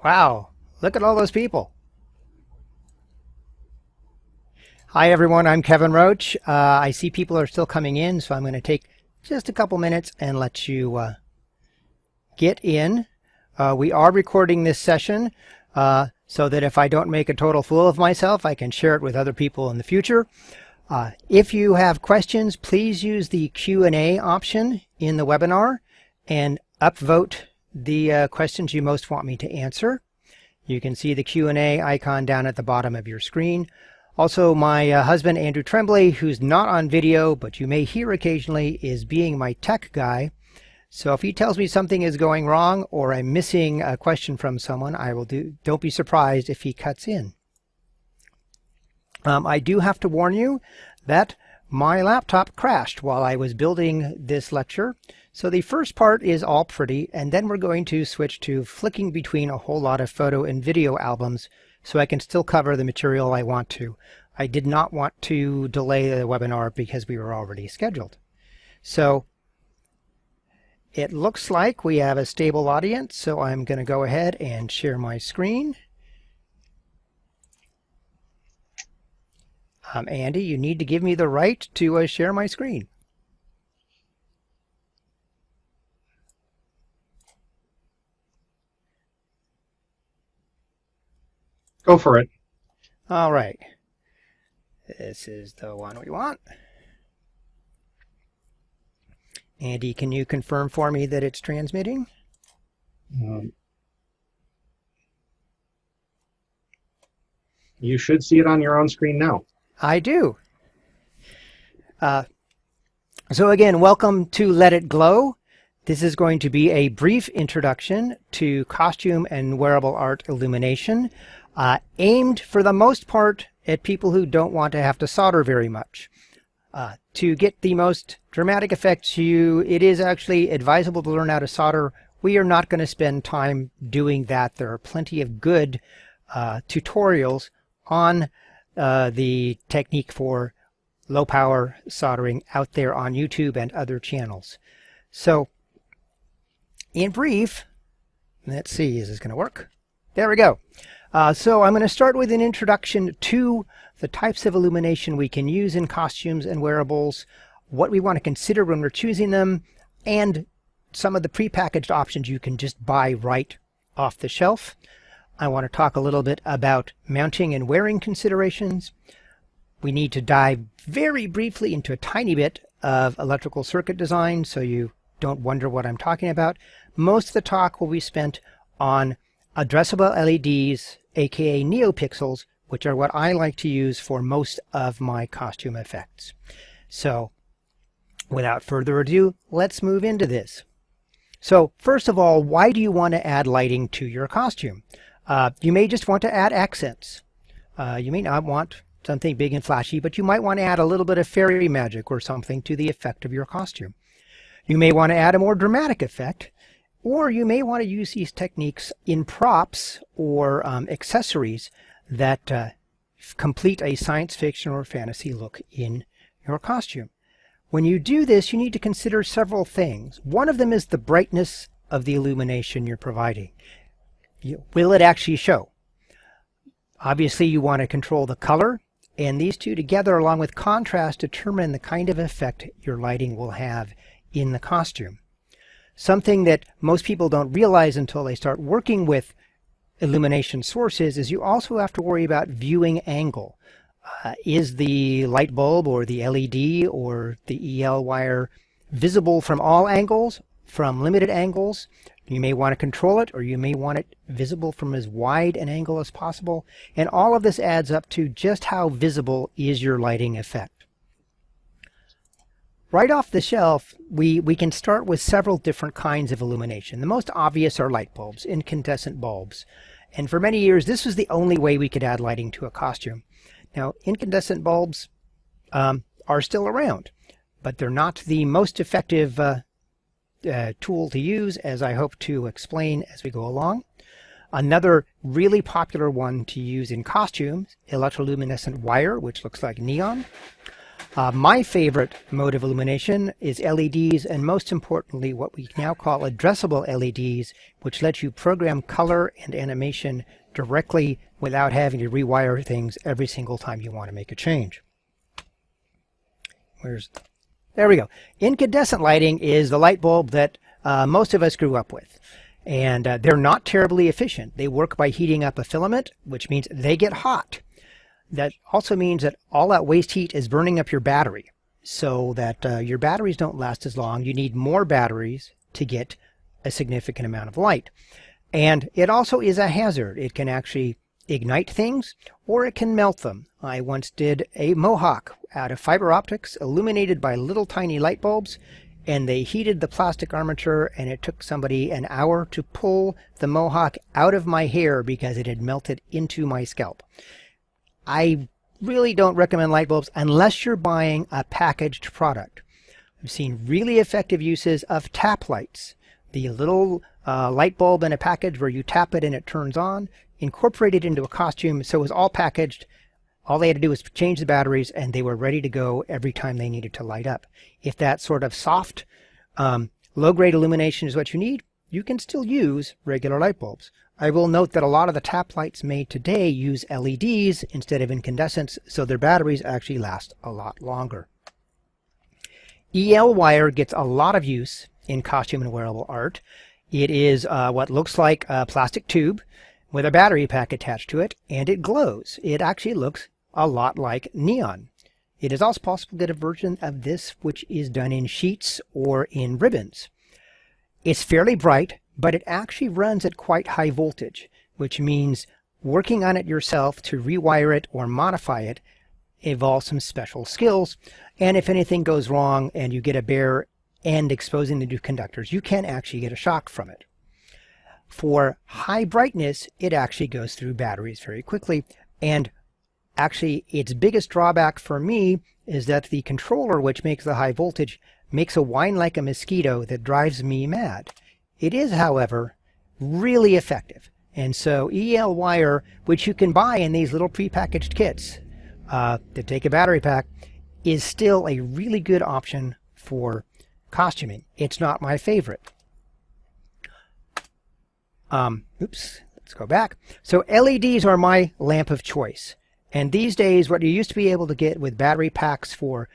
Wow, look at all those people. Hi everyone, I'm Kevin Roach. I see people are still coming in, so I'm going to take just a couple minutes and let you get in. We are recording this session so that if I don't make a total fool of myself, I can share it with other people in the future. If you have questions, please use the Q&A option in the webinar and upvote the questions you most want me to answer. You can see the Q&A icon down at the bottom of your screen. Also, my husband, Andrew Tremblay, who's not on video, but you may hear occasionally, is being my tech guy. So if he tells me something is going wrong or I'm missing a question from someone, don't be surprised if he cuts in. I do have to warn you that my laptop crashed while I was building this lecture. So the first part is all pretty, and then we're going to switch to flicking between a whole lot of photo and video albums so I can still cover the material I want to. I did not want to delay the webinar because we were already scheduled. So it looks like we have a stable audience, so I'm going to go ahead and share my screen. Andy, you need to give me the right to share my screen. Go for it. All right. This is the one we want. Andy, can you confirm for me that it's transmitting? You should see it on your own screen now. I do. So again, welcome to Let It Glow. This is going to be a brief introduction to costume and wearable art illumination, aimed for the most part at people who don't want to have to solder very much. To get the most dramatic effects, it is actually advisable to learn how to solder. We are not going to spend time doing that. There are plenty of good tutorials on the technique for low power soldering out there on YouTube and other channels. So in brief, let's see, is this going to work? There we go. So I'm going to start with an introduction to the types of illumination we can use in costumes and wearables, what we want to consider when we're choosing them, and some of the prepackaged options you can just buy right off the shelf. I want to talk a little bit about mounting and wearing considerations. We need to dive very briefly into a tiny bit of electrical circuit design so you don't wonder what I'm talking about. Most of the talk will be spent on addressable LEDs, aka NeoPixels, which are what I like to use for most of my costume effects. So without further ado, let's move into this. So first of all, why do you want to add lighting to your costume? You may just want to add accents. You may not want something big and flashy, but you might want to add a little bit of fairy magic or something to the effect of your costume. You may want to add a more dramatic effect, or you may want to use these techniques in props or accessories that complete a science fiction or fantasy look in your costume. When you do this, you need to consider several things. One of them is the brightness of the illumination you're providing. Will it actually show? Obviously, you want to control the color, and these two together, along with contrast, determine the kind of effect your lighting will have in the costume. Something that most people don't realize until they start working with illumination sources is you also have to worry about viewing angle. Is the light bulb or the LED or the EL wire visible from all angles, from limited angles? You may want to control it, or you may want it visible from as wide an angle as possible. And all of this adds up to just how visible is your lighting effect. Right off the shelf, we can start with several different kinds of illumination. The most obvious are light bulbs, incandescent bulbs. And for many years, this was the only way we could add lighting to a costume. Now, incandescent bulbs are still around, but they're not the most effective tool to use, as I hope to explain as we go along. Another really popular one to use in costumes, electroluminescent wire, which looks like neon. My favorite mode of illumination is LEDs, and most importantly, what we now call addressable LEDs, which let you program color and animation directly without having to rewire things every single time you want to make a change. There we go. Incandescent lighting is the light bulb that most of us grew up with. And they're not terribly efficient. They work by heating up a filament, which means they get hot. That also means that all that waste heat is burning up your battery, so that your batteries don't last as long. You need more batteries to get a significant amount of light. And it also is a hazard. It can actually ignite things, or it can melt them. I once did a mohawk out of fiber optics illuminated by little tiny light bulbs, and they heated the plastic armature, and it took somebody an hour to pull the mohawk out of my hair because it had melted into my scalp. I really don't recommend light bulbs unless you're buying a packaged product. I've seen really effective uses of tap lights. The little light bulb in a package where you tap it and it turns on, incorporated into a costume, so it was all packaged. All they had to do was change the batteries, and they were ready to go every time they needed to light up. If that sort of soft, low-grade illumination is what you need, you can still use regular light bulbs. I will note that a lot of the tap lights made today use LEDs instead of incandescents, so their batteries actually last a lot longer. EL wire gets a lot of use in costume and wearable art. It is what looks like a plastic tube with a battery pack attached to it, and it glows. It actually looks a lot like neon. It is also possible to get a version of this which is done in sheets or in ribbons. It's fairly bright, but it actually runs at quite high voltage, which means working on it yourself to rewire it or modify it involves some special skills. And if anything goes wrong and you get a bare end exposing the two conductors, you can actually get a shock from it. For high brightness, it actually goes through batteries very quickly, and actually its biggest drawback for me is that the controller, which makes the high voltage, makes a whine like a mosquito that drives me mad. It is, however, really effective, and so EL wire, which you can buy in these little prepackaged kits that take a battery pack, is still a really good option for costuming. It's not my favorite. Let's go back. So LEDs are my lamp of choice. And these days, what you used to be able to get with battery packs for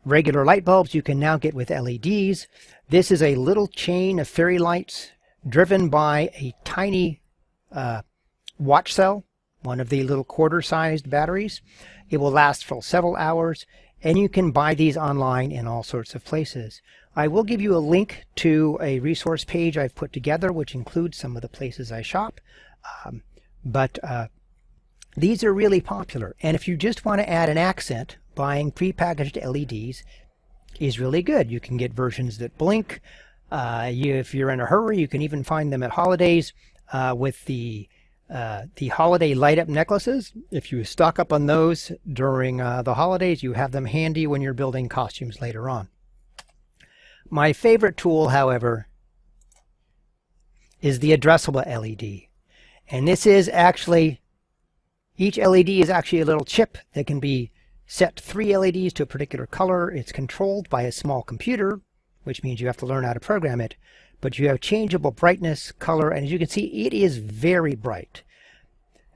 regular light bulbs, you can now get with LEDs. This is a little chain of fairy lights driven by a tiny watch cell, one of the little quarter-sized batteries. It will last for several hours, and you can buy these online in all sorts of places. I will give you a link to a resource page I've put together, which includes some of the places I shop. But these are really popular. And if you just want to add an accent, buying prepackaged LEDs is really good. You can get versions that blink. If you're in a hurry, you can even find them at holidays with the holiday light-up necklaces. If you stock up on those during the holidays, you have them handy when you're building costumes later on. My favorite tool, however, is the addressable LED. And this is actually, each LED is actually a little chip that can be set 3 LEDs to a particular color. It's controlled by a small computer, which means you have to learn how to program it. But you have changeable brightness, color, and as you can see, it is very bright.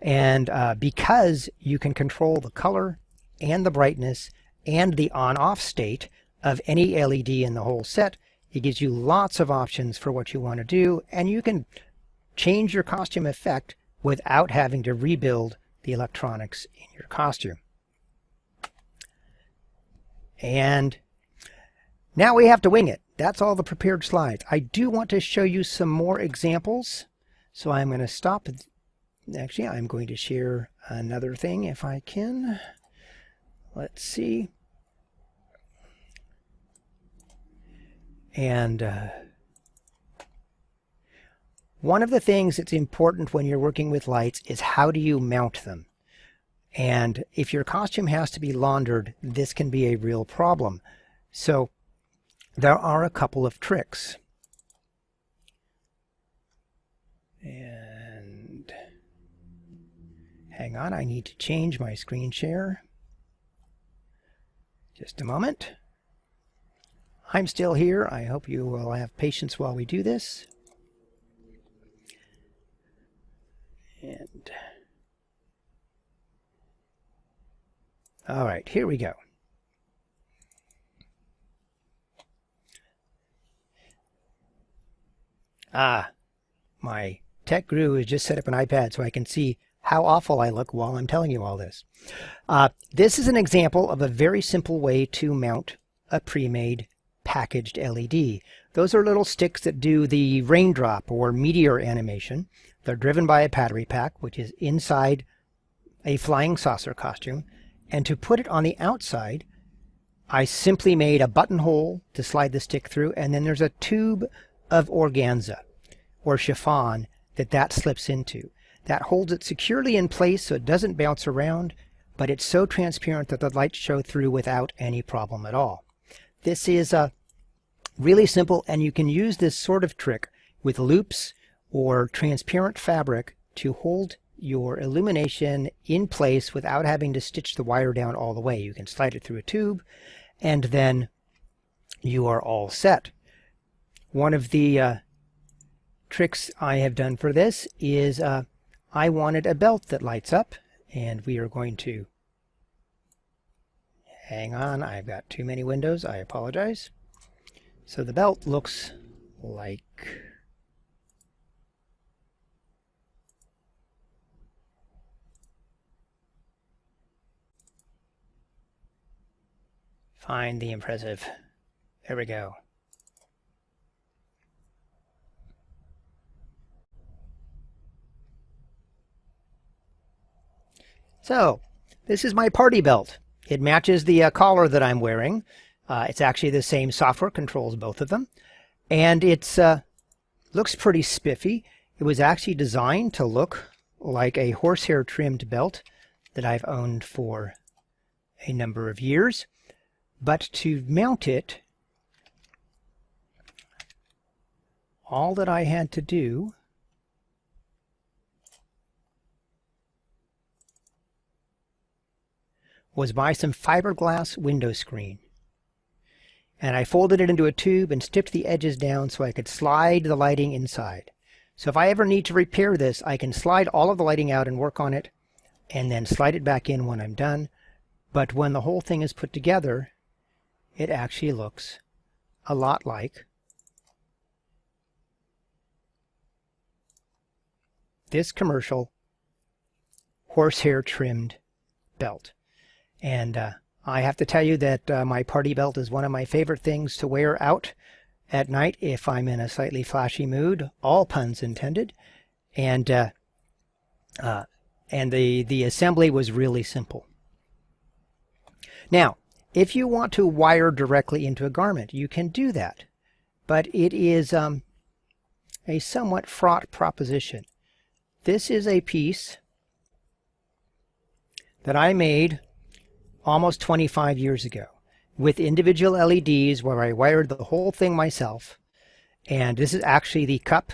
And because you can control the color and the brightness and the on-off state of any LED in the whole set, it gives you lots of options for what you want to do, and you can change your costume effect without having to rebuild the electronics in your costume. And now we have to wing it. That's all the prepared slides. I do want to show you some more examples, so I'm going to stop. Actually, I'm going to share another thing if I can. Let's see. And one of the things that's important when you're working with lights is how do you mount them? And if your costume has to be laundered, this can be a real problem. So there are a couple of tricks. And hang on, I need to change my screen share. Just a moment. I'm still here. I hope you will have patience while we do this. And all right, here we go. My tech guru has just set up an iPad so I can see how awful I look while I'm telling you all this. This is an example of a very simple way to mount a pre-made packaged LED. Those are little sticks that do the raindrop or meteor animation. They're driven by a battery pack, which is inside a flying saucer costume. And to put it on the outside, I simply made a buttonhole to slide the stick through, and then there's a tube of organza or chiffon that slips into. That holds it securely in place so it doesn't bounce around, but it's so transparent that the lights show through without any problem at all. This is really simple, and you can use this sort of trick with loops or transparent fabric to hold your illumination in place without having to stitch the wire down all the way. You can slide it through a tube, and then you are all set. One of the tricks I have done for this is I wanted a belt that lights up, and we are going to, hang on, I've got too many windows, I apologize. So the belt looks like, find the impressive, there we go. So, this is my party belt. It matches the collar that I'm wearing. It's actually the same software, controls both of them. And it looks pretty spiffy. It was actually designed to look like a horsehair trimmed belt that I've owned for a number of years. But to mount it, all that I had to do was buy some fiberglass window screen. And I folded it into a tube and stiffed the edges down so I could slide the lighting inside. So if I ever need to repair this, I can slide all of the lighting out and work on it, and then slide it back in when I'm done. But when the whole thing is put together, it actually looks a lot like this commercial horsehair trimmed belt. And I have to tell you that my party belt is one of my favorite things to wear out at night if I'm in a slightly flashy mood, all puns intended. And the assembly was really simple. Now, if you want to wire directly into a garment, you can do that. But it is a somewhat fraught proposition. This is a piece that I made almost 25 years ago with individual LEDs where I wired the whole thing myself. And this is actually the cup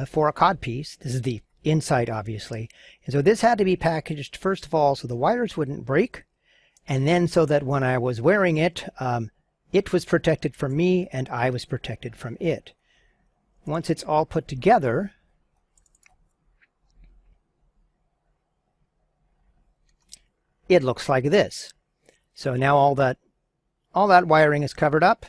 for a codpiece. This is the inside, obviously. And so this had to be packaged, first of all, so the wires wouldn't break. And then so that when I was wearing it, it was protected from me and I was protected from it. Once it's all put together, it looks like this. So now all that wiring is covered up.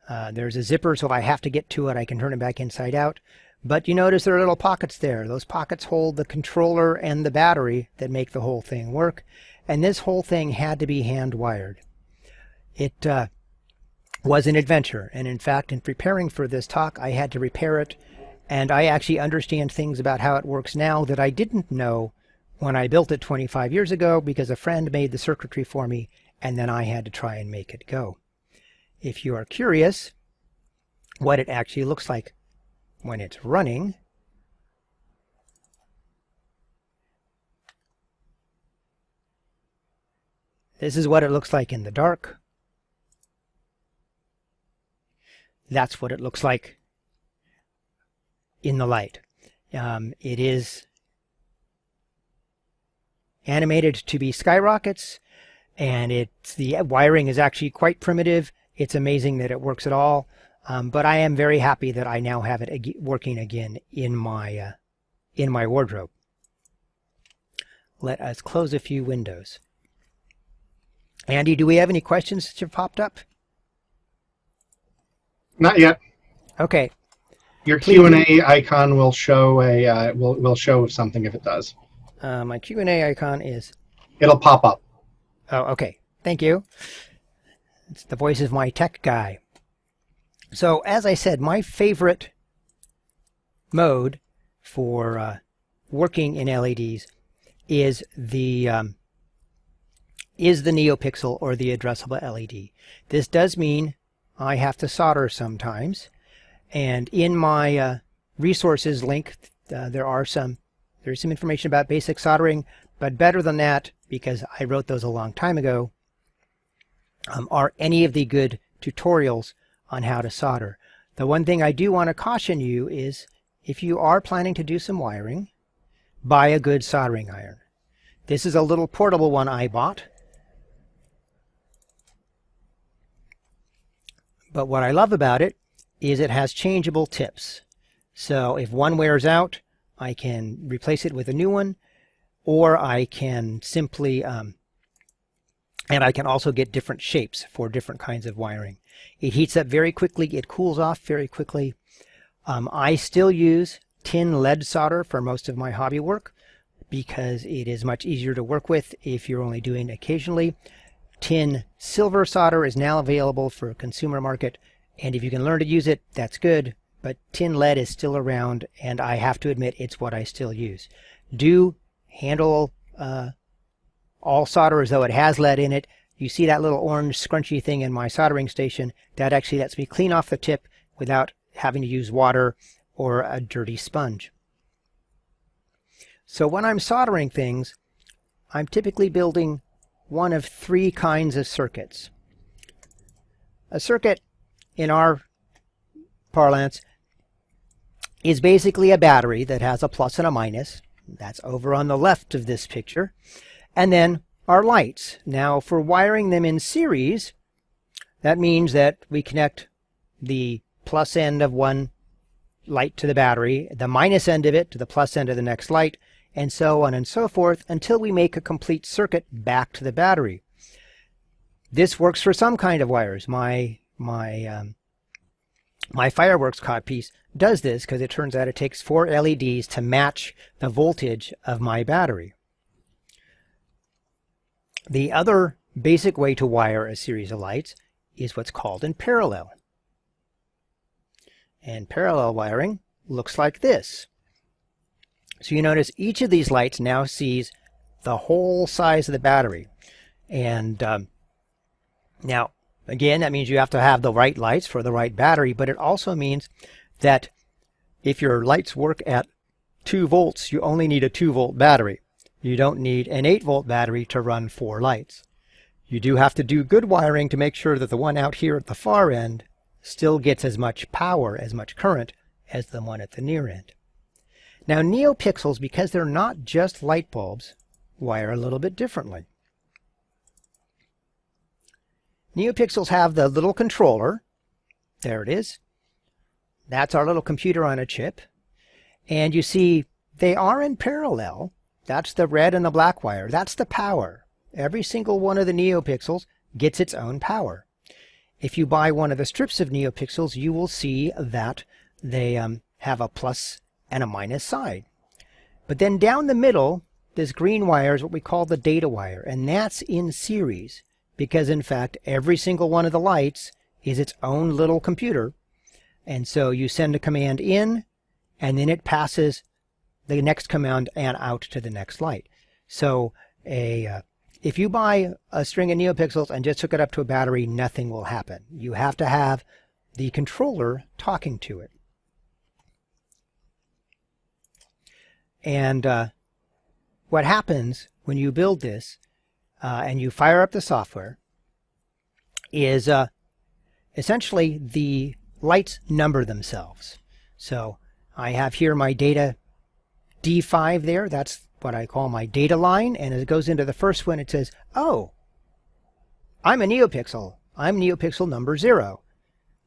There's a zipper, so if I have to get to it, I can turn it back inside out. But you notice there are little pockets there. Those pockets hold the controller and the battery that make the whole thing work. And this whole thing had to be hand wired. It was an adventure. And in fact, in preparing for this talk, I had to repair it. And I actually understand things about how it works now that I didn't know when I built it 25 years ago, because a friend made the circuitry for me, and then I had to try and make it go. If you are curious what it actually looks like when it's running, this is what it looks like in the dark. That's what it looks like in the light. It is animated to be skyrockets, and the wiring is actually quite primitive. It's amazing that it works at all, but I am very happy that I now have it working again in my wardrobe. Let us close a few windows. Andy, do we have any questions that have popped up? Not yet. Okay. Your Q&A icon will show will show something if it does. My Q&A icon is... It'll pop up. Oh, okay. Thank you. It's the voice of my tech guy. So, as I said, my favorite mode for working in LEDs is the NeoPixel or the addressable LED. This does mean I have to solder sometimes, and in my resources link there's some information about basic soldering, but better than that, because I wrote those a long time ago, are any of the good tutorials on how to solder. The one thing I do want to caution you is, if you are planning to do some wiring, buy a good soldering iron. This is a little portable one I bought. But what I love about it is it has changeable tips. So if one wears out, I can replace it with a new one, or I can simply, and I can also get different shapes for different kinds of wiring. It heats up very quickly. It cools off very quickly. I still use tin lead solder for most of my hobby work because it is much easier to work with if you're only doing occasionally. Tin silver solder is now available for a consumer market, and if you can learn to use it, that's good, but tin lead is still around, and I have to admit it's what I still use. Do handle all solder as though it has lead in it. You see that little orange scrunchy thing in my soldering station? That actually lets me clean off the tip without having to use water or a dirty sponge. So when I'm soldering things, I'm typically building one of three kinds of circuits. A circuit, in our parlance, is basically a battery that has a plus and a minus. That's over on the left of this picture. And then our lights. Now, for wiring them in series, that means that we connect the plus end of one light to the battery, the minus end of it to the plus end of the next light, and so on and so forth until we make a complete circuit back to the battery. This works for some kind of wires. My fireworks codpiece does this because it turns out it takes 4 LEDs to match the voltage of my battery. The other basic way to wire a series of lights is what's called in parallel. And parallel wiring looks like this. So you notice each of these lights now sees the whole size of the battery. And now, again, that means you have to have the right lights for the right battery, but it also means that if your lights work at 2 volts, you only need a 2-volt battery. You don't need an 8-volt battery to run 4 lights. You do have to do good wiring to make sure that the one out here at the far end still gets as much power, as much current, as the one at the near end. Now, NeoPixels, because they're not just light bulbs, wire a little bit differently. NeoPixels have the little controller. There it is. That's our little computer on a chip. And you see, they are in parallel. That's the red and the black wire. That's the power. Every single one of the NeoPixels gets its own power. If you buy one of the strips of NeoPixels, you will see that they have a plus and a minus side. But then down the middle, this green wire is what we call the data wire, and that's in series, because in fact every single one of the lights is its own little computer, and so you send a command in, and then it passes the next command and out to the next light. So if you buy a string of NeoPixels and just hook it up to a battery, nothing will happen. You have to have the controller talking to it. And what happens when you build this and you fire up the software is essentially the lights number themselves. So I have here my data D5 there. That's what I call my data line. And as it goes into the first one, it says, oh, I'm a NeoPixel. I'm NeoPixel number 0.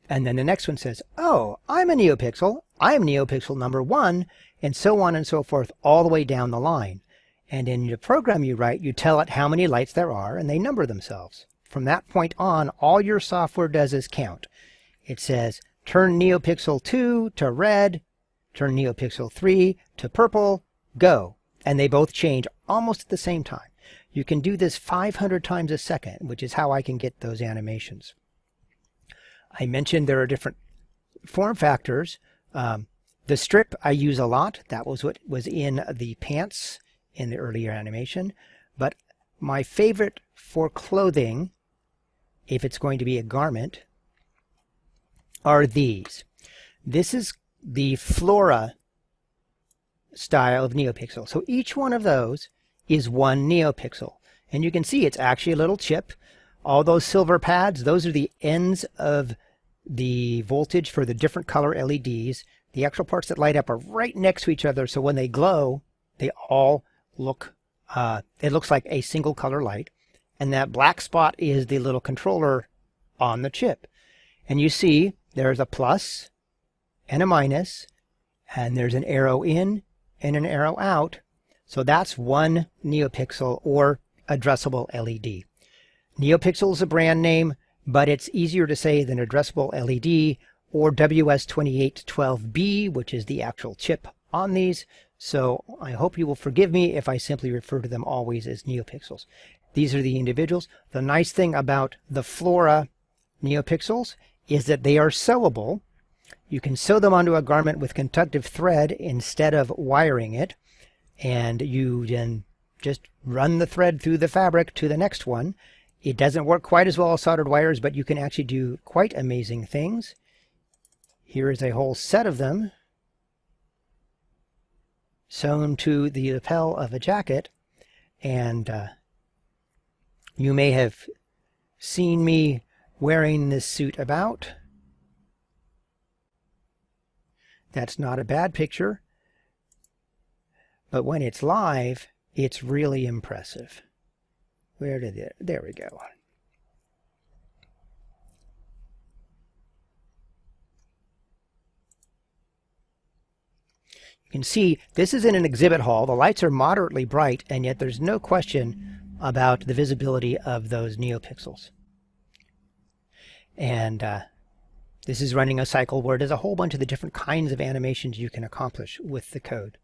And then the next one says, oh, I'm a NeoPixel. I'm NeoPixel number 1, and so on and so forth, all the way down the line. And in the program you write, you tell it how many lights there are, and they number themselves. From that point on, all your software does is count. It says, turn NeoPixel 2 to red, turn NeoPixel 3 to purple, go. And they both change almost at the same time. You can do this 500 times a second, which is how I can get those animations. I mentioned there are different form factors. The strip I use a lot. That was what was in the pants in the earlier animation. But my favorite for clothing, if it's going to be a garment, are these. This is the Flora style of NeoPixel. So each one of those is one NeoPixel. And you can see it's actually a little chip. All those silver pads, those are the ends of the voltage for the different color LEDs. The actual parts that light up are right next to each other, so when they glow, they all look, it looks like a single color light. And that black spot is the little controller on the chip. And you see there's a plus and a minus, and there's an arrow in and an arrow out. So that's one NeoPixel or addressable LED. NeoPixel is a brand name, but it's easier to say than addressable LED or WS2812B, which is the actual chip on these. So I hope you will forgive me if I simply refer to them always as NeoPixels. These are the individuals. The nice thing about the Flora NeoPixels is that they are sewable. You can sew them onto a garment with conductive thread instead of wiring it. And you then just run the thread through the fabric to the next one. It doesn't work quite as well as soldered wires, but you can actually do quite amazing things. Here is a whole set of them sewn to the lapel of a jacket. And you may have seen me wearing this suit about. That's not a bad picture. But when it's live, it's really impressive. Where did it? There we go. You can see this is in an exhibit hall. The lights are moderately bright, and yet there's no question about the visibility of those NeoPixels. And this is running a cycle where there's a whole bunch of the different kinds of animations you can accomplish with the code.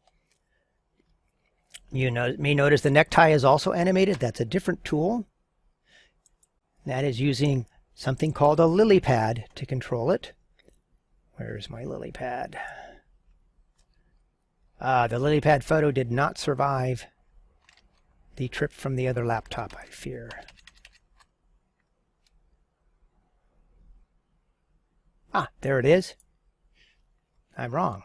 You may notice the necktie is also animated. That's a different tool. That is using something called a lily pad to control it. Where's my lily pad? The lily pad photo did not survive the trip from the other laptop, I fear. Ah, there it is. I'm wrong.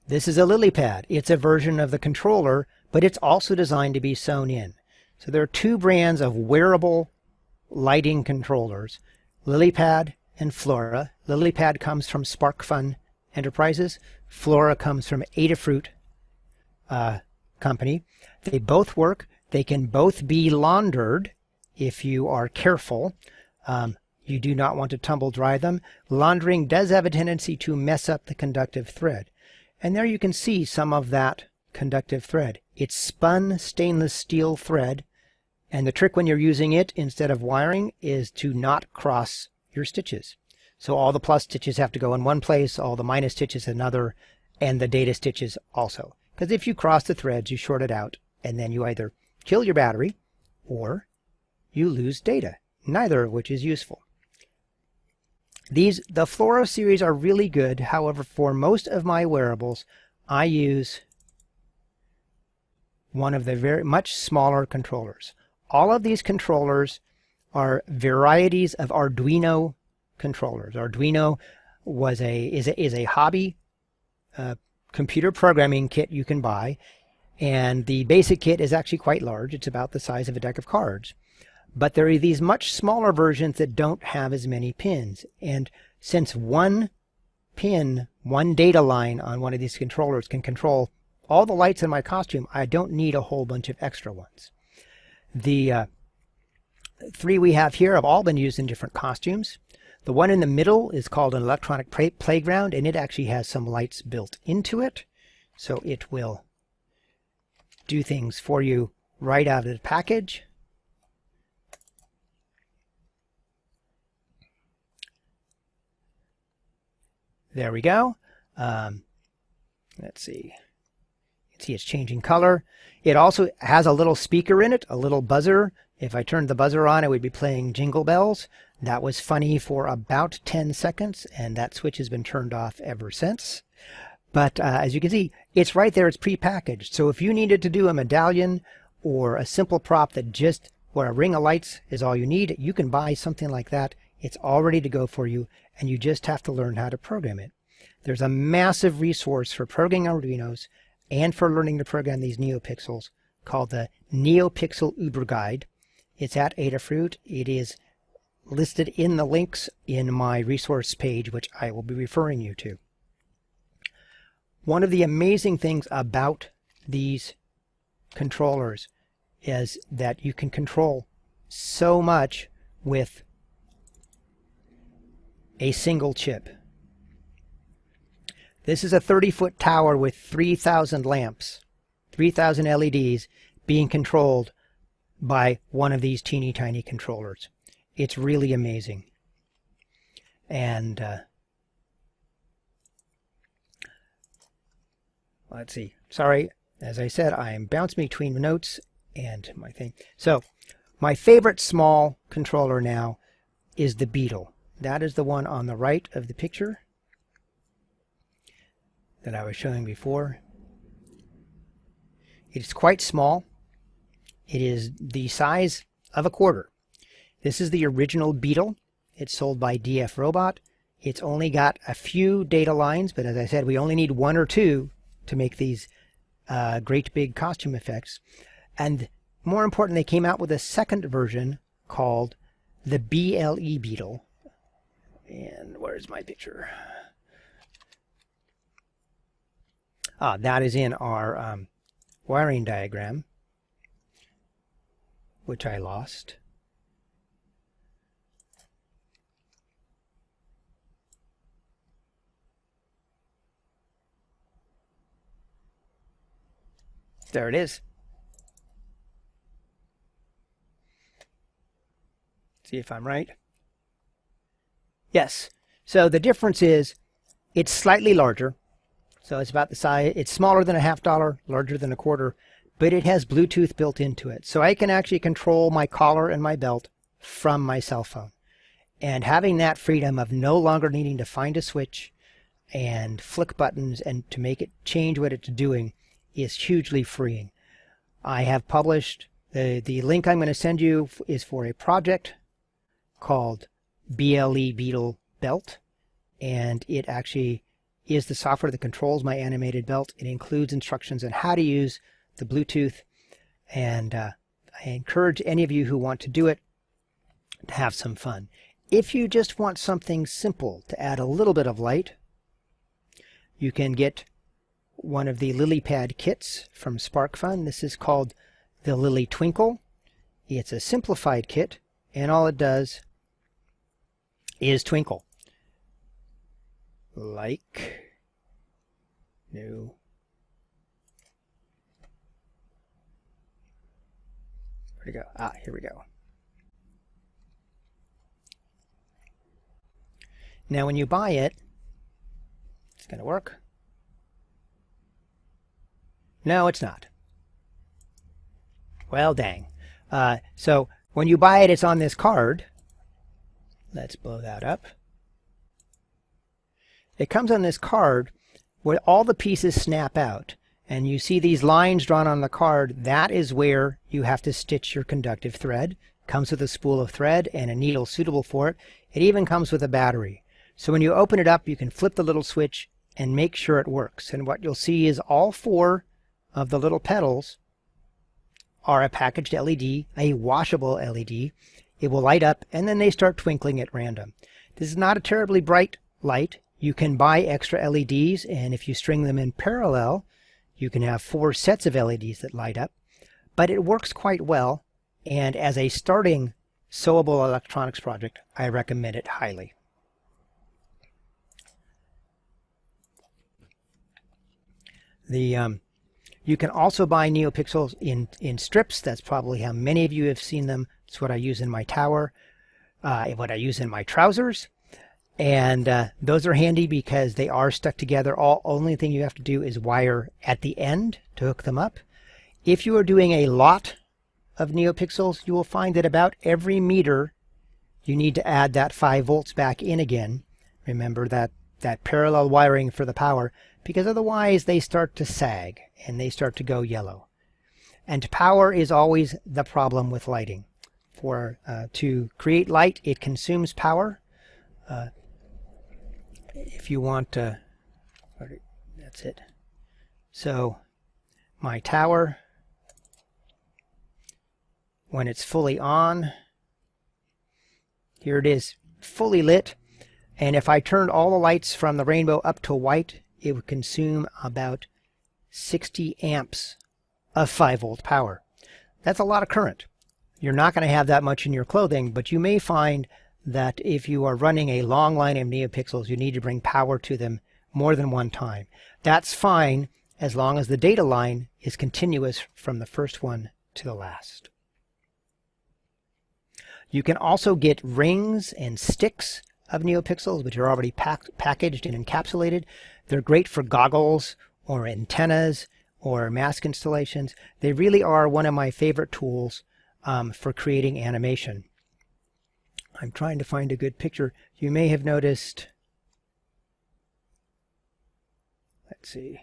This is a lily pad. It's a version of the controller, but it's also designed to be sewn in. So there are two brands of wearable lighting controllers, LilyPad and Flora. LilyPad comes from SparkFun Enterprises. Flora comes from Adafruit company. They both work. They can both be laundered if you are careful. You do not want to tumble dry them. Laundering does have a tendency to mess up the conductive thread. And there you can see some of that conductive thread. It's spun stainless steel thread, and the trick when you're using it instead of wiring is to not cross your stitches. So all the plus stitches have to go in one place, all the minus stitches another, and the data stitches also. Because if you cross the threads, you short it out, and then you either kill your battery or you lose data, neither of which is useful. The Flora series are really good. However, for most of my wearables, I use one of the much smaller controllers. All of these controllers are varieties of Arduino controllers. Arduino is a hobby computer programming kit you can buy, and the basic kit is actually quite large. It's about the size of a deck of cards. But there are these much smaller versions that don't have as many pins. And since one pin, one data line on one of these controllers can control all the lights in my costume, I don't need a whole bunch of extra ones. The three we have here have all been used in different costumes. The one in the middle is called an electronic playground, and it actually has some lights built into it. So it will do things for you right out of the package. There we go. Let's see. You can see it's changing color. It also has a little speaker in it, a little buzzer. If I turned the buzzer on, it would be playing Jingle Bells. That was funny for about 10 seconds, and that switch has been turned off ever since. But as you can see, it's right there. It's pre-packaged. So if you needed to do a medallion or a simple prop that just where a ring of lights is all you need, you can buy something like that. It's all ready to go for you, and you just have to learn how to program it. There's a massive resource for programming Arduinos and for learning to program these NeoPixels called the NeoPixel Uber Guide. It's at Adafruit. It is listed in the links in my resource page, which I will be referring you to. One of the amazing things about these controllers is that you can control so much with a single chip. This is a 30-foot tower with 3,000 lamps, 3,000 LEDs being controlled by one of these teeny tiny controllers. It's really amazing. And let's see. Sorry, as I said, I am bouncing between notes and my thing. So my favorite small controller now is the Beetle. That is the one on the right of the picture that I was showing before. It is quite small. It is the size of a quarter. This is the original Beetle. It's sold by DF Robot. It's only got a few data lines, but as I said, we only need one or two to make these great big costume effects. And more important, they came out with a second version called the BLE Beetle. And where's my picture? That is in our wiring diagram, which I lost. There it is. See if I'm right. Yes. So the difference is it's slightly larger. So it's about the size, it's smaller than a $50, larger than a quarter, but it has Bluetooth built into it. So I can actually control my collar and my belt from my cell phone. And having that freedom of no longer needing to find a switch and flick buttons and to make it change what it's doing is hugely freeing. I have published, the link I'm going to send you is for a project called BLE Beetle Belt, and it actually is the software that controls my animated belt. It includes instructions on how to use the Bluetooth, and I encourage any of you who want to do it to have some fun. If you just want something simple to add a little bit of light, you can get one of the lily pad kits from SparkFun. This is called the Lily Twinkle. It's a simplified kit, and all it does is twinkle. Like new. Where'd it go? Here we go. Now when you buy it, it's going to work. No, it's not. Well, dang. So when you buy it, it's on this card. Let's blow that up. It comes on this card where all the pieces snap out. And you see these lines drawn on the card. That is where you have to stitch your conductive thread. It comes with a spool of thread and a needle suitable for it. It even comes with a battery. So when you open it up, you can flip the little switch and make sure it works. And what you'll see is all four of the little pedals are a packaged LED, a washable LED. It will light up and then they start twinkling at random. This is not a terribly bright light. You can buy extra LEDs, and if you string them in parallel, you can have 4 sets of LEDs that light up. But it works quite well, and as a starting sewable electronics project, I recommend it highly. You can also buy NeoPixels in strips. That's probably how many of you have seen them. It's what I use in my tower, what I use in my trousers. And those are handy because they are stuck together. Only thing you have to do is wire at the end to hook them up. If you are doing a lot of NeoPixels, you will find that about every meter you need to add that 5 volts back in again. Remember that parallel wiring for the power, because otherwise they start to sag and they start to go yellow. And power is always the problem with lighting. To create light, it consumes power. If you want to, that's it. So my tower, when it's fully on, here it is, fully lit. And if I turned all the lights from the rainbow up to white, it would consume about 60 amps of 5 volt power. That's a lot of current. You're not going to have that much in your clothing, but you may find that if you are running a long line of NeoPixels, you need to bring power to them more than one time. That's fine as long as the data line is continuous from the first one to the last. You can also get rings and sticks of NeoPixels, which are already packaged and encapsulated. They're great for goggles or antennas or mask installations. They really are one of my favorite tools for creating animation. I'm trying to find a good picture. You may have noticed, let's see.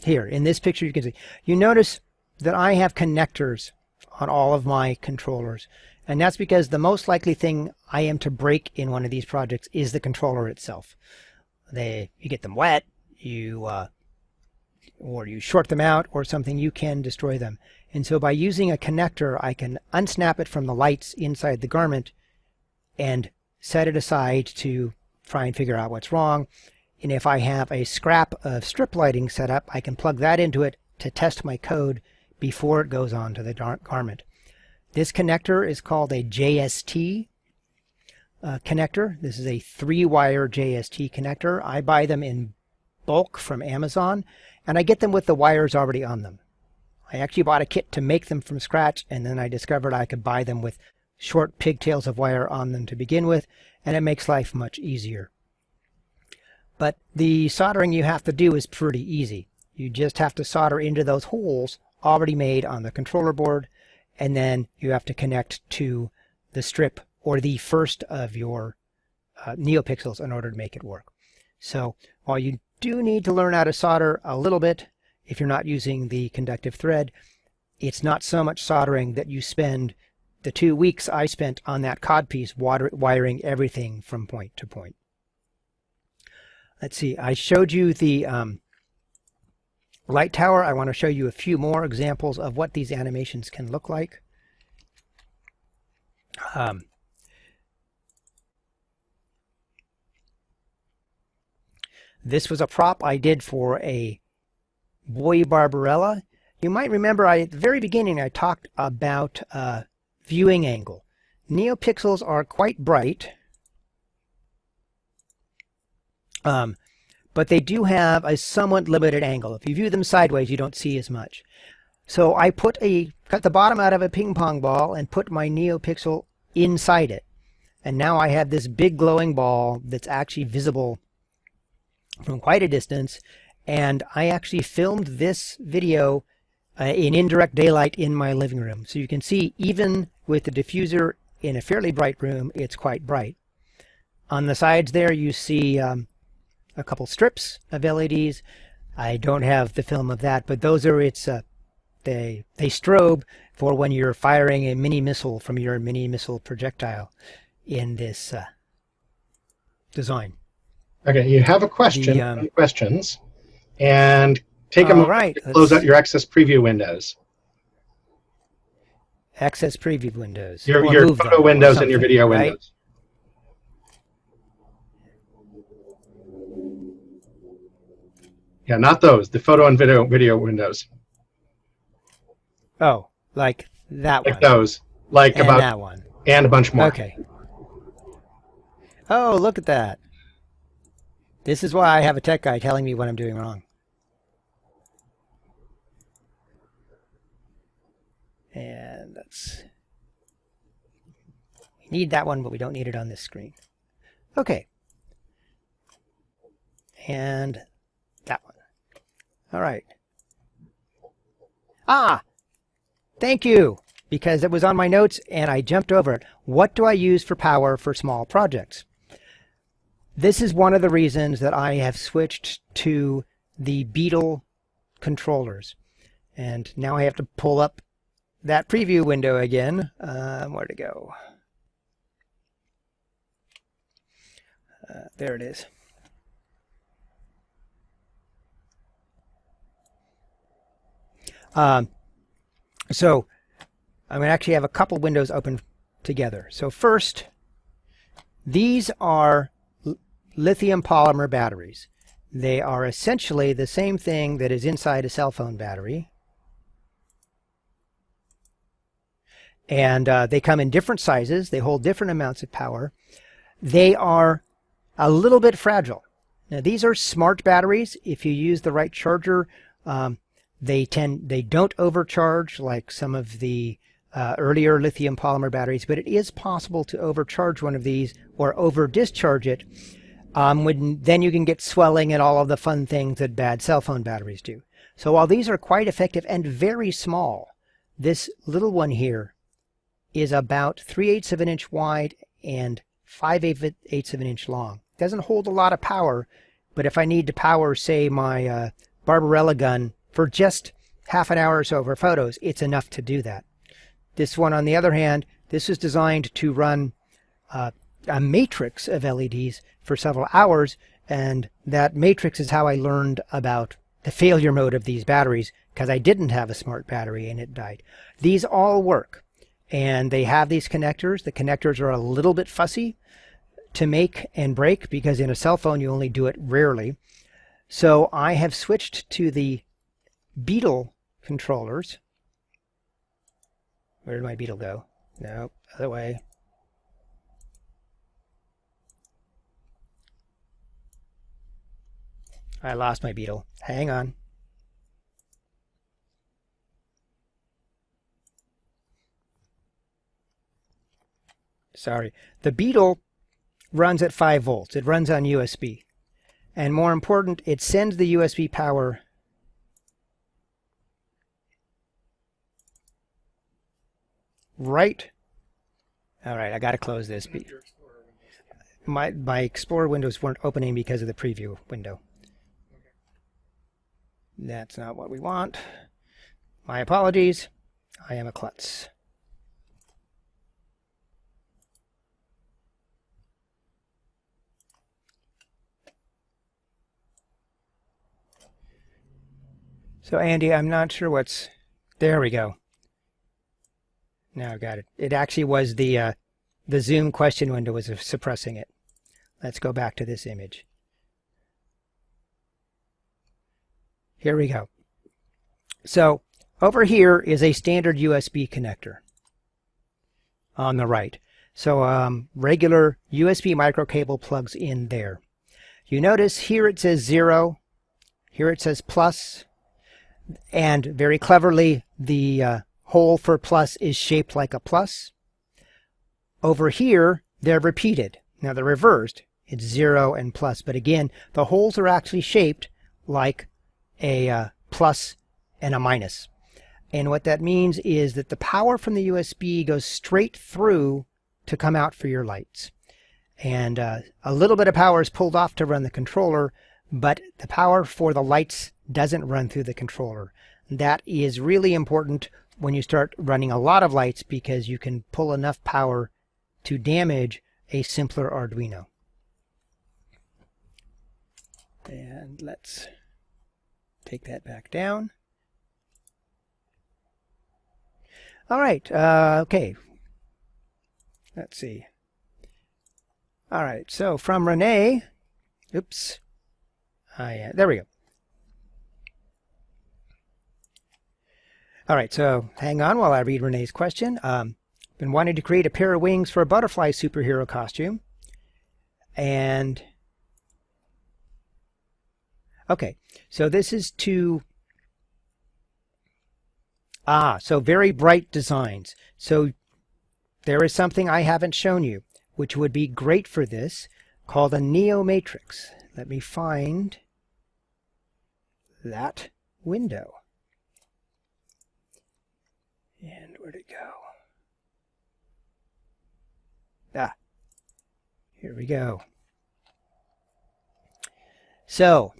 Here in this picture you can see. You notice that I have connectors on all of my controllers. And that's because the most likely thing I am to break in one of these projects is the controller itself. You get them wet, or you short them out or something, you can destroy them. And so by using a connector, I can unsnap it from the lights inside the garment and set it aside to try and figure out what's wrong. And if I have a scrap of strip lighting set up, I can plug that into it to test my code before it goes on to the garment. This connector is called a JST connector. This is a 3-wire JST connector. I buy them in bulk from Amazon, and I get them with the wires already on them. I actually bought a kit to make them from scratch, and then I discovered I could buy them with short pigtails of wire on them to begin with, and it makes life much easier. But the soldering you have to do is pretty easy. You just have to solder into those holes already made on the controller board, and then you have to connect to the strip or the first of your NeoPixels in order to make it work. So while you do need to learn how to solder a little bit, if you're not using the conductive thread, it's not so much soldering that you spend the 2 weeks I spent on that codpiece wiring everything from point to point. Let's see, I showed you the light tower. I want to show you a few more examples of what these animations can look like. This was a prop I did for a boy Barbarella. You might remember at the very beginning I talked about viewing angle. NeoPixels are quite bright, but they do have a somewhat limited angle. If you view them sideways, you don't see as much. So I cut the bottom out of a ping pong ball and put my NeoPixel inside it. And now I have this big glowing ball that's actually visible from quite a distance. And I actually filmed this video in indirect daylight in my living room. So you can see even with the diffuser in a fairly bright room, it's quite bright. On the sides there you see a couple strips of LEDs. I don't have the film of that, but those are they strobe for when you're firing a mini missile from your mini missile projectile in this design. Okay, you have a question, questions, and take a moment to close out your Access Preview windows. Access Preview windows. Your photo windows and your video windows. Yeah, not those. The photo and video windows. Oh, like that Like one. those. Like And about that one. and a bunch more. Okay. Oh, look at that. This is why I have a tech guy telling me what I'm doing wrong. And we need that one, but we don't need it on this screen. Okay. And that one. All right. Ah, thank you, because it was on my notes and I jumped over it. What do I use for power for small projects? This is one of the reasons that I have switched to the Beetle controllers. And now I have to pull up that preview window again. Where to go? There it is. So I'm going to actually have a couple windows open together. So first, these are lithium polymer batteries. They are essentially the same thing that is inside a cell phone battery. And they come in different sizes. They hold different amounts of power. They are a little bit fragile. Now, these are smart batteries. If you use the right charger, they don't overcharge like some of the earlier lithium polymer batteries, but it is possible to overcharge one of these or over discharge it. Then you can get swelling and all of the fun things that bad cell phone batteries do. So while these are quite effective and very small, this little one here is about 3/8 of an inch wide and 5/8 of an inch long. Doesn't hold a lot of power, but if I need to power, say, my Barbarella gun for just half an hour or so for photos, it's enough to do that. This one, on the other hand, this is designed to run a matrix of LEDs for several hours, and that matrix is how I learned about the failure mode of these batteries, because I didn't have a smart battery and it died. These all work, and they have these connectors. The connectors are a little bit fussy to make and break, because in a cell phone you only do it rarely. So I have switched to the Beetle controllers. Where did my Beetle go? No, other way. I lost my Beetle. Hang on. Sorry. The Beetle runs at 5 volts. It runs on USB. And more important, it sends the USB power right. All right, I got to close this. My Explorer windows weren't opening because of the preview window. That's not what we want. My apologies. I am a klutz. So Andy, I'm not sure what's... There we go. Now I've got it. It actually was the Zoom question window was suppressing it. Let's go back to this image. Here we go. So over here is a standard USB connector on the right. So regular USB micro cable plugs in there. You notice here it says 0, here it says plus, and very cleverly the hole for plus is shaped like a plus. Over here they're repeated. Now they're reversed. It's 0 and plus, but again the holes are actually shaped like a plus and a minus. And what that means is that the power from the USB goes straight through to come out for your lights. And a little bit of power is pulled off to run the controller, but the power for the lights doesn't run through the controller. That is really important when you start running a lot of lights, because you can pull enough power to damage a simpler Arduino. And let's take that back down. All right, okay. Let's see. All right, so from Renee, oops, there we go. All right, so hang on while I read Renee's question. Been wanting to create a pair of wings for a butterfly superhero costume. And, okay, so this is to, so very bright designs. So there is something I haven't shown you, which would be great for this, called a NeoMatrix. Let me find that window. And where'd it go? Here we go. So,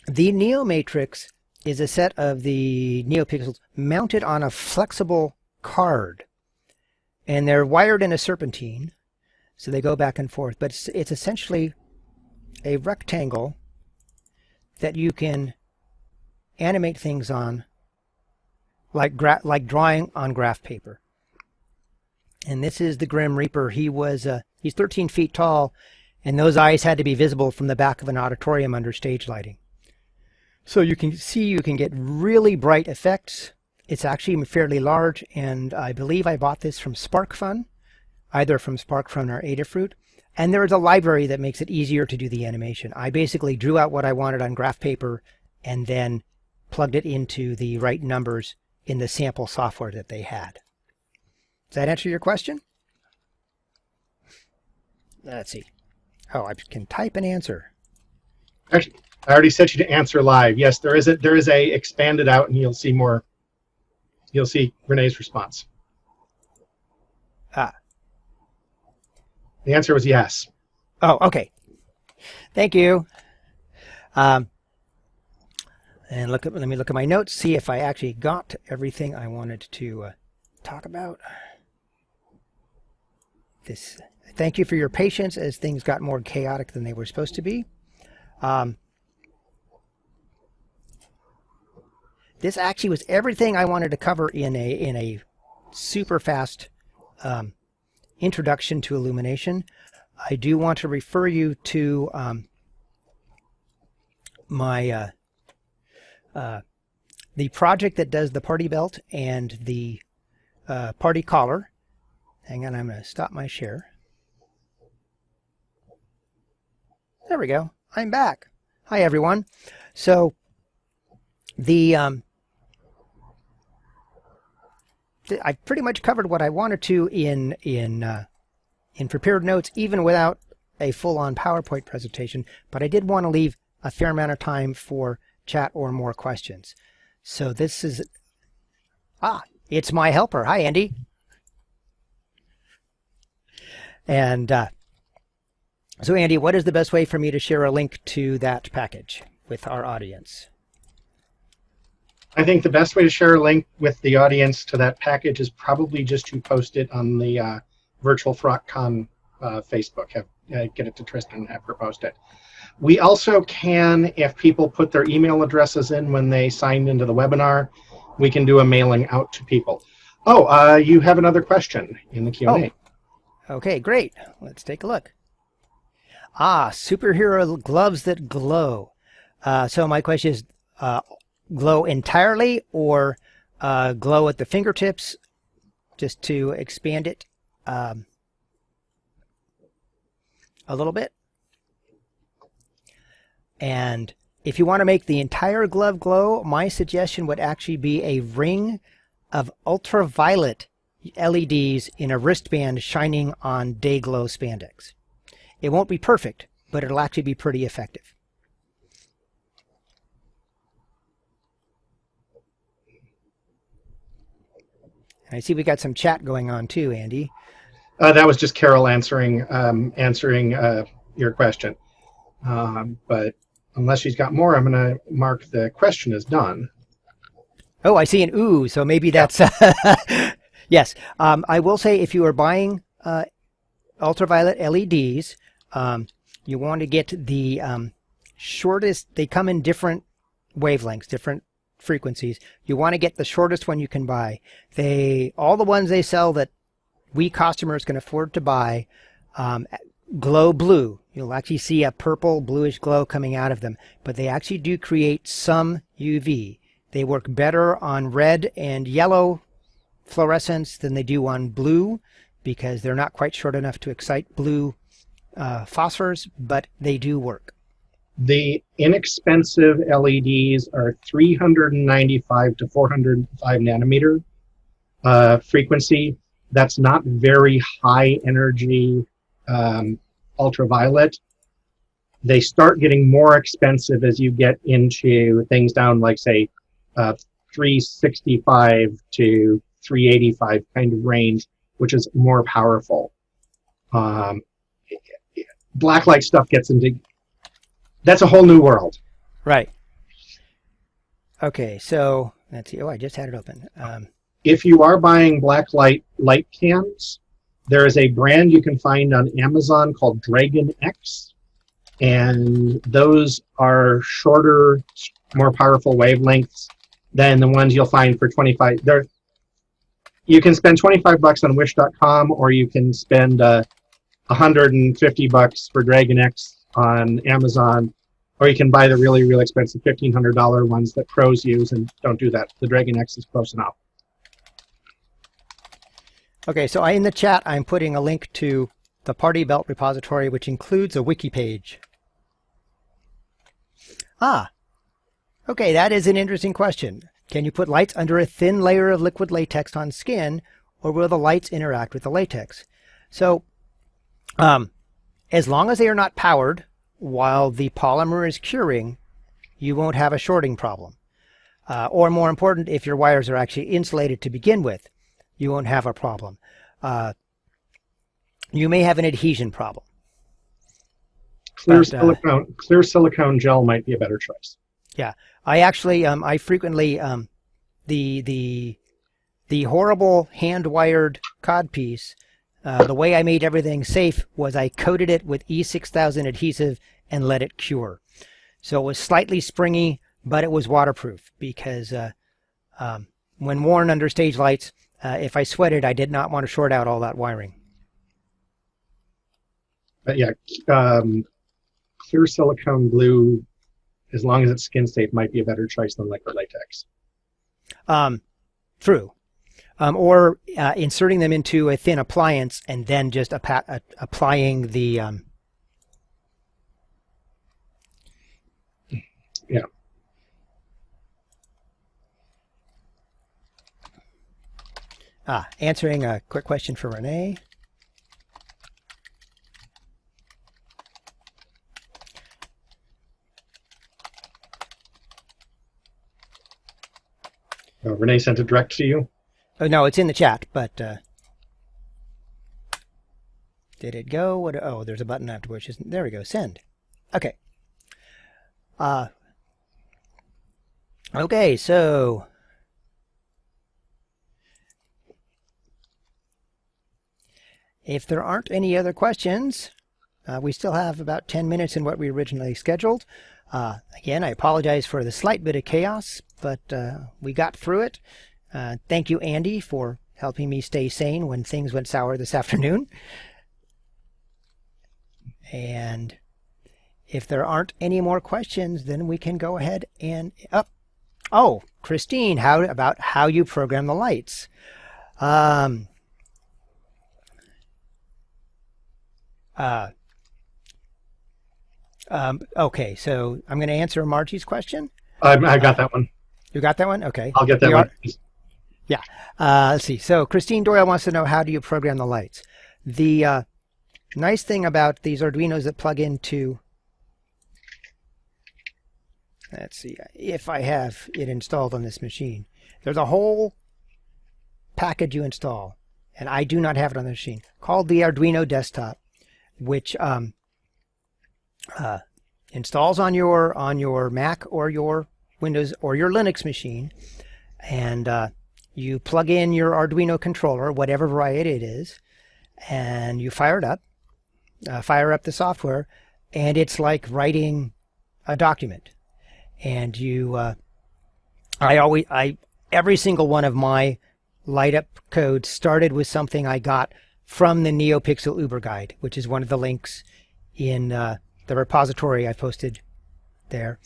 the NeoMatrix is a set of the NeoPixels mounted on a flexible card. And they're wired in a serpentine, so they go back and forth. But it's essentially a rectangle that you can animate things on, like drawing on graph paper. And this is the Grim Reaper. He's 13 feet tall, and those eyes had to be visible from the back of an auditorium under stage lighting. So you can see you can get really bright effects. It's actually fairly large, and I believe I bought this from SparkFun, either from SparkFun or Adafruit. And there is a library that makes it easier to do the animation. I basically drew out what I wanted on graph paper and then plugged it into the right numbers in the sample software that they had. Does that answer your question? Let's see. Oh, I can type an answer. Actually, I already sent you to answer live. Yes, there is a expanded out, and you'll see more. You'll see Renee's response. The answer was yes. Oh, okay. Thank you. And let me look at my notes, see if I actually got everything I wanted to talk about. Thank you for your patience as things got more chaotic than they were supposed to be. This actually was everything I wanted to cover in a super fast introduction to illumination. I do want to refer you to the project that does the party belt and the party collar. Hang on, I'm going to stop my share. There we go. I'm back. Hi, everyone. So I pretty much covered what I wanted to in prepared notes, even without a full-on PowerPoint presentation. But I did want to leave a fair amount of time for chat or more questions. So this is it's my helper. Hi, Andy. And so, Andy, what is the best way for me to share a link to that package with our audience? I think the best way to share a link with the audience to that package is probably just to post it on the Virtual FrocCon Facebook. Get it to Tristan and have her post it. We also can, if people put their email addresses in when they signed into the webinar, we can do a mailing out to people. Oh, you have another question in the Q&A. Oh, okay, great. Let's take a look. Superhero gloves that glow. So my question is, glow entirely or glow at the fingertips, just to expand it a little bit. And if you want to make the entire glove glow, my suggestion would actually be a ring of ultraviolet LEDs in a wristband shining on day glow spandex. It won't be perfect, but it'll actually be pretty effective. And I see we got some chat going on too, Andy. That was just Carol answering your question. But unless she's got more, I'm going to mark the question as done. Oh, I see an ooh, so maybe that's... Yes. I will say if you are buying ultraviolet LEDs, you want to get the shortest. They come in different wavelengths, different frequencies. You want to get the shortest one you can buy. All the ones they sell that we customers can afford to buy glow blue. You'll actually see a purple bluish glow coming out of them, but they actually do create some UV. They work better on red and yellow fluorescence than they do on blue because they're not quite short enough to excite blue phosphors, but they do work. The inexpensive LEDs are 395 to 405 nanometer frequency. That's not very high energy ultraviolet. They start getting more expensive as you get into things down like, say, 365 to 385 kind of range, which is more powerful. Blacklight stuff gets into, that's a whole new world. Right. Okay, so let's see. Oh, I just had it open. If you are buying blacklight light cams, there is a brand you can find on Amazon called Dragon X, and those are shorter, more powerful wavelengths than the ones you'll find for 25. You can spend $25 on Wish.com, or you can spend $150 for Dragon X on Amazon, or you can buy the really, really expensive $1,500 ones that pros use, and don't do that. The Dragon X is close enough. Okay, so in the chat, I'm putting a link to the Party Belt repository, which includes a wiki page. Ah, okay, that is an interesting question. Can you put lights under a thin layer of liquid latex on skin, or will the lights interact with the latex? So, as long as they are not powered while the polymer is curing, you won't have a shorting problem. Or more important, if your wires are actually insulated to begin with, you won't have a problem. You may have an adhesion problem. Clear silicone gel might be a better choice. Yeah, I actually, I frequently, the horrible hand-wired codpiece, the way I made everything safe was I coated it with E6000 adhesive and let it cure. So it was slightly springy, but it was waterproof because when worn under stage lights, if I sweated, I did not want to short out all that wiring. But yeah, clear silicone glue, as long as it's skin safe, might be a better choice than liquid latex. True. Or inserting them into a thin appliance and then just applying the... Yeah. Answering a quick question for Renee. Renee sent it direct to you? Oh, no, it's in the chat, but did it go? What? Oh, there's a button afterwards. There we go. Send. Okay. Okay, so if there aren't any other questions, we still have about 10 minutes in what we originally scheduled. Again, I apologize for the slight bit of chaos, but we got through it. Thank you, Andy, for helping me stay sane when things went sour this afternoon. And if there aren't any more questions, then we can go ahead and... Oh, Christine, how about how you program the lights? Okay, so I'm going to answer Margie's question. I got that one. You got that one? Okay. I'll get that one. Yeah. Let's see. So Christine Doyle wants to know, how do you program the lights? The nice thing about these Arduinos that plug into... Let's see if I have it installed on this machine. There's a whole package you install, and I do not have it on the machine, called the Arduino Desktop, which installs on your Mac or your Windows or your Linux machine, and you plug in your Arduino controller, whatever variety it is, and you fire it up, fire up the software, and it's like writing a document. And you, every single one of my light up codes started with something I got from the NeoPixel Uber guide, which is one of the links in the repository I posted there.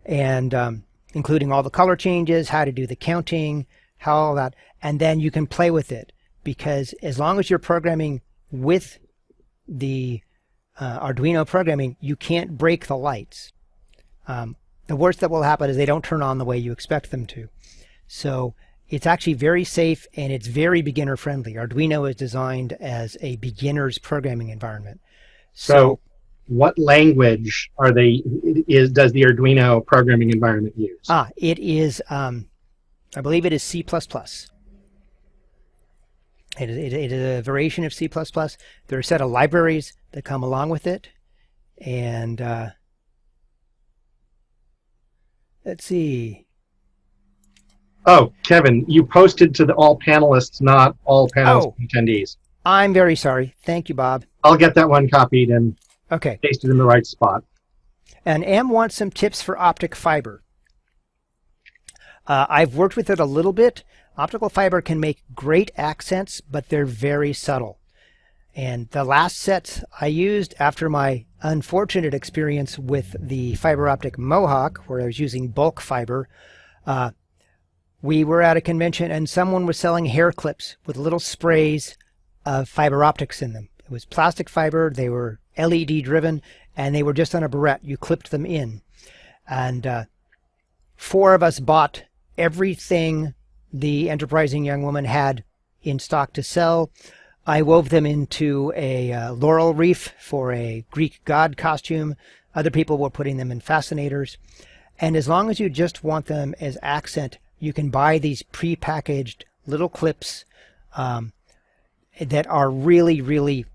And including all the color changes, how to do the counting, how all that, and then you can play with it, because as long as you're programming with the Arduino programming, you can't break the lights. The worst that will happen is they don't turn on the way you expect them to. So it's actually very safe, and it's very beginner friendly. Arduino is designed as a beginner's programming environment. So what language does the Arduino programming environment use? It is, I believe it is C++. It is a variation of C++. There are a set of libraries that come along with it. And let's see. Oh, Kevin, you posted to all panelists, not all panel attendees. I'm very sorry. Thank you, Bob. I'll get that one copied and pasted in the right spot. And M wants some tips for optic fiber. I've worked with it a little bit. Optical fiber can make great accents, but they're very subtle. And the last sets I used after my unfortunate experience with the fiber optic Mohawk, where I was using bulk fiber, we were at a convention and someone was selling hair clips with little sprays of fiber optics in them. It was plastic fiber, they were LED driven, and they were just on a barrette. You clipped them in. And 4 of us bought everything the enterprising young woman had in stock to sell. I wove them into a laurel wreath for a Greek god costume. Other people were putting them in fascinators. And as long as you just want them as accent, you can buy these pre-packaged little clips that are really, really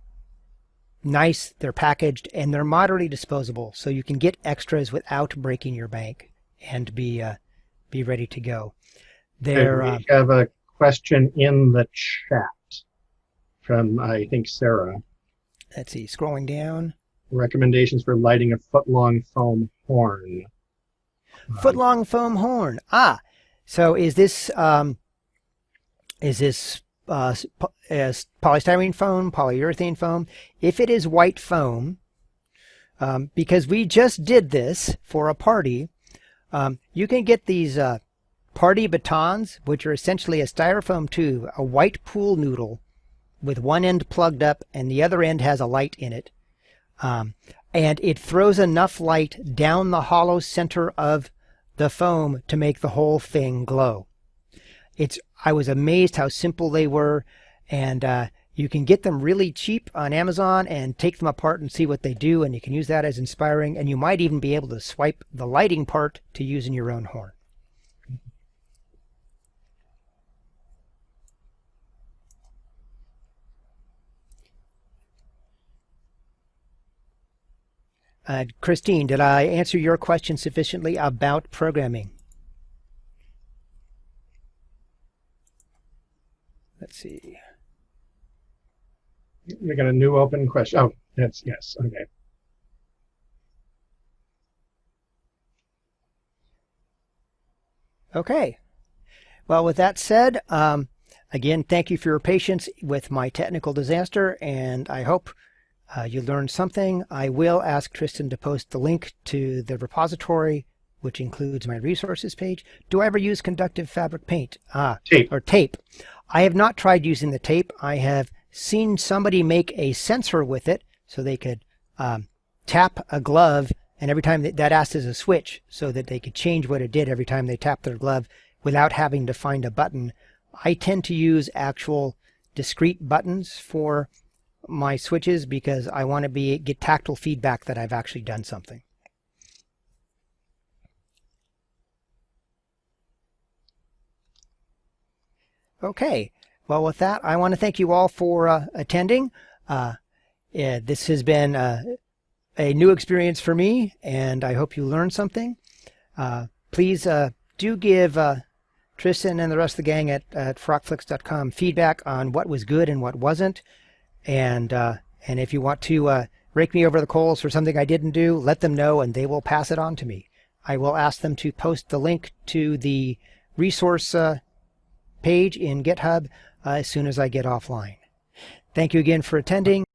nice. They're packaged and they're moderately disposable, so you can get extras without breaking your bank and be ready to go. We have a question in the chat from, I think, Sarah. Let's see, scrolling down. Recommendations for lighting a foot-long foam horn. Foot-long foam horn. So is this polystyrene foam, polyurethane foam? If it is white foam, because we just did this for a party, you can get these party batons, which are essentially a styrofoam tube, a white pool noodle with one end plugged up and the other end has a light in it. And it throws enough light down the hollow center of the foam to make the whole thing glow. I was amazed how simple they were, and you can get them really cheap on Amazon and take them apart and see what they do, and you can use that as inspiring, and you might even be able to swipe the lighting part to use in your own horn. Christine, did I answer your question sufficiently about programming? Let's see. We got a new open question. Oh, that's yes. Okay. Okay. Well, with that said, again, thank you for your patience with my technical disaster, and I hope you learned something. I will ask Tristan to post the link to the repository, which includes my resources page. Do I ever use conductive fabric paint? Tape. Or tape. I have not tried using the tape. I have seen somebody make a sensor with it so they could tap a glove, and every time that acts as a switch so that they could change what it did every time they tapped their glove without having to find a button. I tend to use actual discrete buttons for my switches because I want to get tactile feedback that I've actually done something. Okay, well, with that, I want to thank you all for attending. This has been a new experience for me, and I hope you learned something. Please do give Tristan and the rest of the gang at frockflix.com feedback on what was good and what wasn't. And if you want to rake me over the coals for something I didn't do, let them know and they will pass it on to me. I will ask them to post the link to the resource page in GitHub as soon as I get offline. Thank you again for attending.